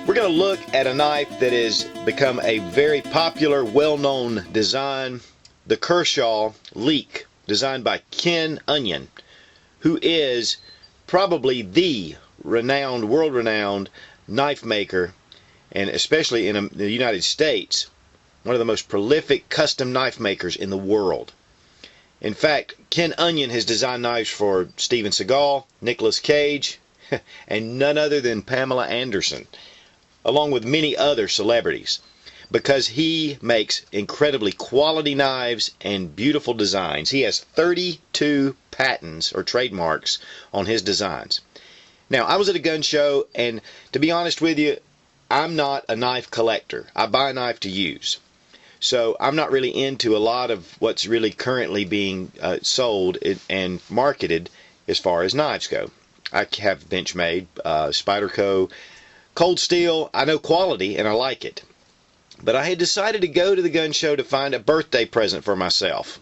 We're going to look at a knife that has become a very popular, well-known design, the Kershaw Leek, designed by Ken Onion, who is probably the world-renowned knife maker, and especially in the United States, one of the most prolific custom knife makers in the world. In fact, Ken Onion has designed knives for Steven Seagal, Nicolas Cage, and none other than Pamela Anderson, along with many other celebrities, because he makes incredibly quality knives and beautiful designs. He has 32 patents or trademarks on his designs. Now, I was at a gun show, and to be honest with you, I'm not a knife collector. I buy a knife to use. So I'm not really into a lot of what's really currently being sold and marketed as far as knives go. I have Benchmade, Spyderco, Cold Steel. I know quality and I like it. But I had decided to go to the gun show to find a birthday present for myself.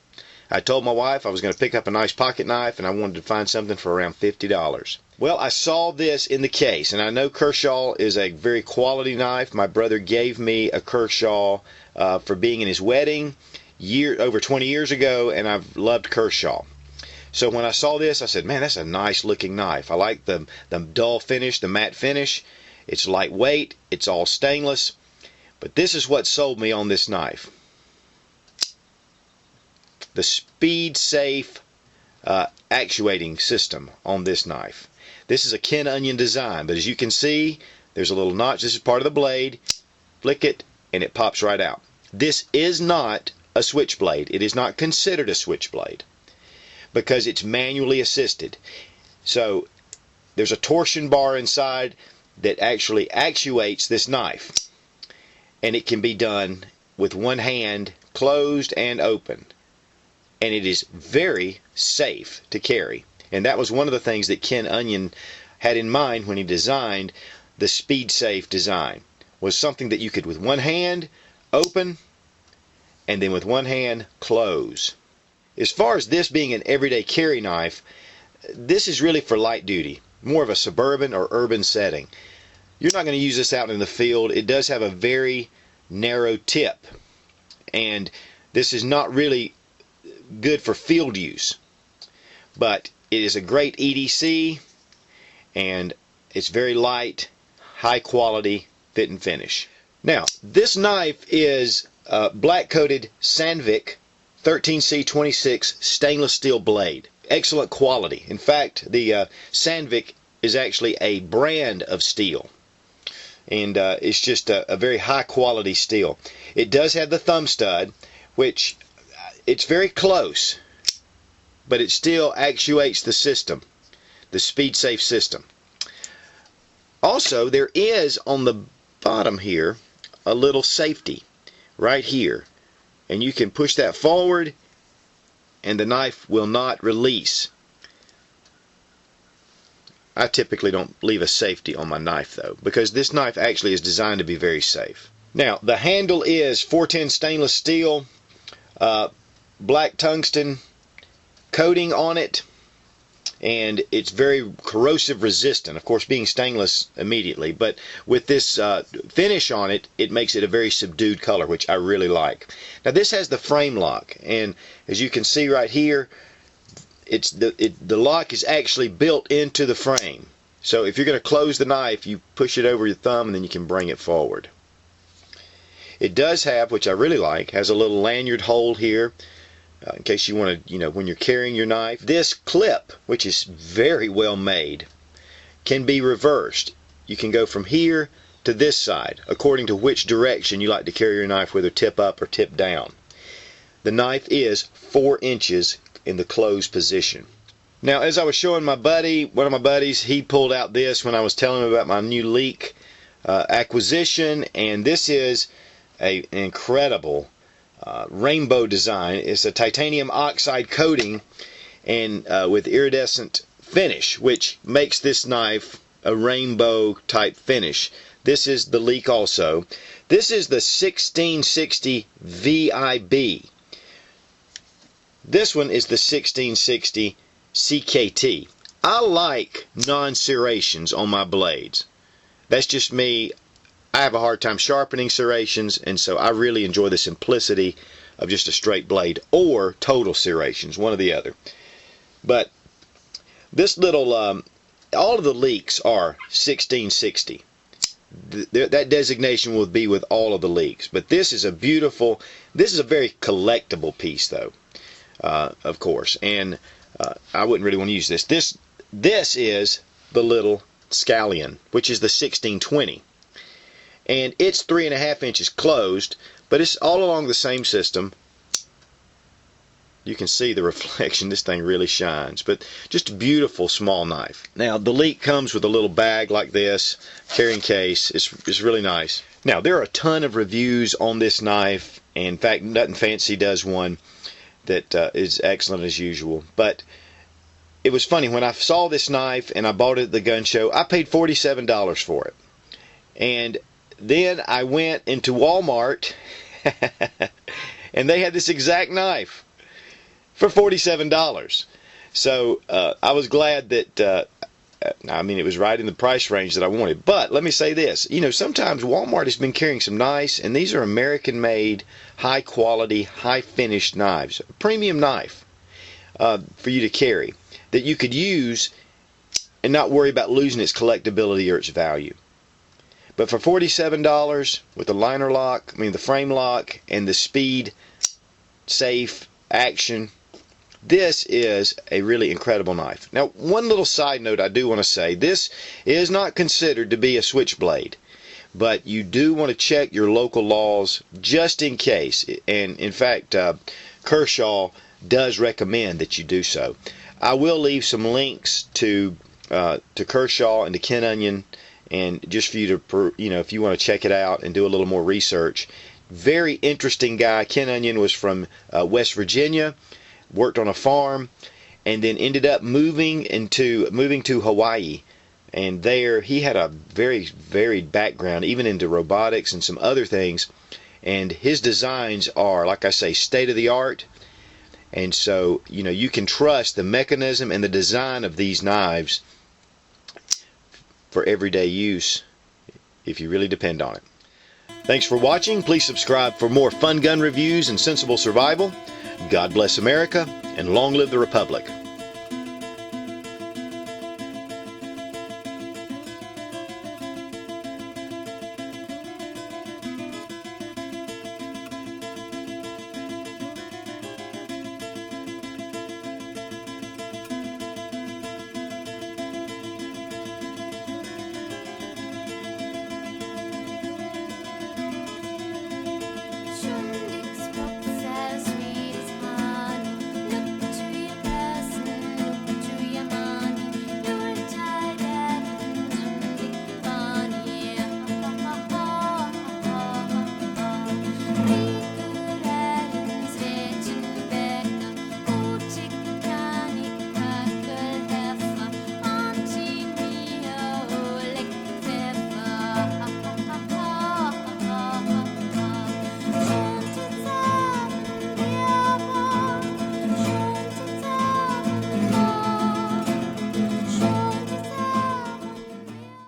I told my wife I was going to pick up a nice pocket knife and I wanted to find something for around $50. Well, I saw this in the case, and I know Kershaw is a very quality knife. My brother gave me a Kershaw for being in his wedding over 20 years ago, and I've loved Kershaw. So when I saw this, I said, man, that's a nice looking knife. I like the dull finish, the matte finish. It's lightweight, it's all stainless. But this is what sold me on this knife. The SpeedSafe actuating system on this knife. This is a Ken Onion design, but as you can see, there's a little notch. This is part of the blade. Flick it, and it pops right out. This is not a switchblade. It is not considered a switchblade because it's manually assisted. So there's a torsion bar inside that actually actuates this knife, and it can be done with one hand closed and open, and it is very safe to carry. And that was one of the things that Ken Onion had in mind when he designed the SpeedSafe design, was something that you could with one hand open and then with one hand close. As far as this being an everyday carry knife, this is really for light duty, more of a suburban or urban setting. You're not going to use this out in the field. It does have a very narrow tip, and this is not really good for field use, but it is a great EDC, and it's very light, high quality fit and finish. Now, this knife is black coated Sandvik 13C26 stainless steel blade. Excellent quality. In fact, the Sandvik is actually a brand of steel, and it's just a very high quality steel. It does have the thumb stud, which it's very close, but it still actuates the system, the SpeedSafe system. Also, there is on the bottom here a little safety right here, and you can push that forward and the knife will not release. I typically don't leave a safety on my knife though, because this knife actually is designed to be very safe. Now, the handle is 410 stainless steel, black tungsten coating on it, and it's very corrosive resistant, of course being stainless immediately, but with this finish on it, it makes it a very subdued color, which I really like. Now this has the frame lock, and as you can see right here, it's the lock is actually built into the frame. So if you're going to close the knife, you push it over your thumb and then you can bring it forward. It does have, which I really like, has a little lanyard hole here, in case you want to, when you're carrying your knife. This clip, which is very well made, can be reversed. You can go from here to this side, according to which direction you like to carry your knife, whether tip up or tip down. The knife is 4 inches in the closed position. Now, as I was showing my buddy, one of my buddies, he pulled out this when I was telling him about my new Leek acquisition, and this is an incredible rainbow design. It's a titanium oxide coating and with iridescent finish, which makes this knife a rainbow type finish. This is the Leek also. This is the 1660 VIB. This one is the 1660 CKT. I like non-serrations on my blades. That's just me. I have a hard time sharpening serrations, and so I really enjoy the simplicity of just a straight blade or total serrations, one or the other. But this little, all of the Leeks are 1660. That designation will be with all of the Leeks. But this is a beautiful, this is a very collectible piece, though, of course. And I wouldn't really want to use this. This is the little scallion, which is the 1620. And it's 3.5 inches closed, but it's all along the same system. You can see the reflection. This thing really shines. But just a beautiful small knife. Now, the Leek comes with a little bag like this, carrying case. It's really nice. Now, there are a ton of reviews on this knife. And in fact, Nothing Fancy does one that is excellent as usual. But it was funny. When I saw this knife and I bought it at the gun show, I paid $47 for it. And then I went into Walmart and they had this exact knife for $47. So I was glad that, I mean, it was right in the price range that I wanted. But let me say this, you know, sometimes Walmart has been carrying some nice, and these are American-made, high-quality, high-finished knives, a premium knife for you to carry that you could use and not worry about losing its collectability or its value. But for $47 with the liner lock, I mean the frame lock, and the SpeedSafe action, this is a really incredible knife. Now, one little side note I do want to say, this is not considered to be a switchblade, but you do want to check your local laws just in case. And in fact, Kershaw does recommend that you do so. I will leave some links to Kershaw and to Ken Onion, and just for you to, you know, if you want to check it out and do a little more research. Very interesting guy. Ken Onion was from West Virginia, worked on a farm, and then ended up moving to Hawaii. And there he had a very varied background, even into robotics and some other things. And his designs are, like I say, state of the art. And so, you know, you can trust the mechanism and the design of these knives for everyday use if you really depend on it. Thanks for watching. Please subscribe for more fun gun reviews and sensible survival. God bless America, and long live the Republic.